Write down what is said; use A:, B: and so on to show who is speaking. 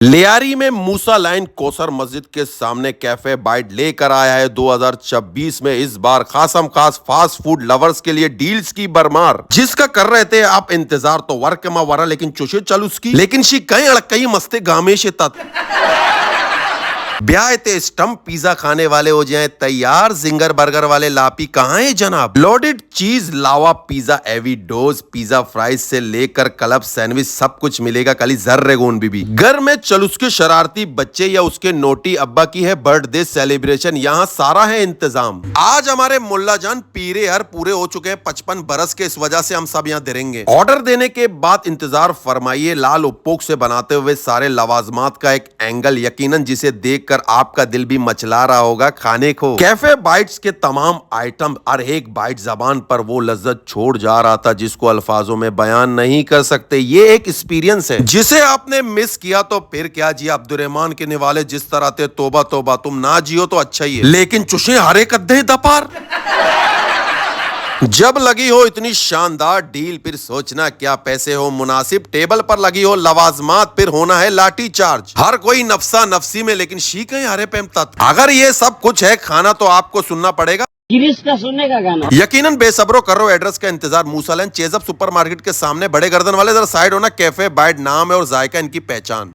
A: लियारी में मूसा लाइन कोसर मस्जिद के सामने कैफे बाइट लेकर आया है 2026 में इस बार खासम खास फास्ट फूड लवर्स के लिए डील्स की बरमार जिसका कर रहे थे आप इंतजार तो वर्क मा वरा लेकिन चुशे चल उसकी लेकिन शी कई अड़कई मस्ते गामेशे तत् ब्याह ते स्टम्प पिज्जा खाने वाले हो जाए तैयार जिंगर बर्गर वाले लापी कहाँ है जनाब। लोडेड चीज लावा पिज्जा एवी डोज पिज्जा फ्राइज से लेकर क्लब सैंडविच सब कुछ मिलेगा कली जर्रे गोन बीबी। घर में चल उसके शरारती बच्चे या उसके नोटी अब्बा की है बर्थडे सेलिब्रेशन यहाँ सारा है इंतजाम। आज हमारे मुल्ला जान पीरे हर पूरे हो चुके हैं 55 बरस के, इस वजह से हम सब यहाँ देंगे। ऑर्डर देने के बाद इंतजार फरमाइए लाल उपपोक से बनाते हुए सारे लवाजमात का एक एंगल यकीनन जिसे देख कर आपका दिल भी मचला रहा होगा खाने को। कैफे बाइट्स के तमाम आइटम हर एक बाइट जबान पर वो लज्जत छोड़ जा रहा था जिसको अल्फाजों में बयान नहीं कर सकते। ये एक एक्सपीरियंस है जिसे आपने मिस किया तो फिर क्या जिया। अब्दुर्रहमान के निवाले जिस तरह थे तोबा तोबा, तुम ना जियो तो अच्छा ही है लेकिन चुशे हरे कद्दे दपार। जब लगी हो इतनी शानदार डील फिर सोचना क्या पैसे हो मुनासिब, टेबल पर लगी हो लवाजमात फिर होना है लाठी चार्ज। हर कोई नफसा नफसी में लेकिन शीख है हरे पेम तत्व। अगर ये सब कुछ है खाना तो आपको सुनना पड़ेगा
B: गिरीश का सुनने का गाना।
A: यकीनन बेसब्रो कर रहे हो एड्रेस का इंतजार। मूसा लाइन चेजअप सुपरमार्केट के सामने बड़े गर्दन वाले जरा साइड होना कैफे बाइट नाम है और जायका इनकी पहचान।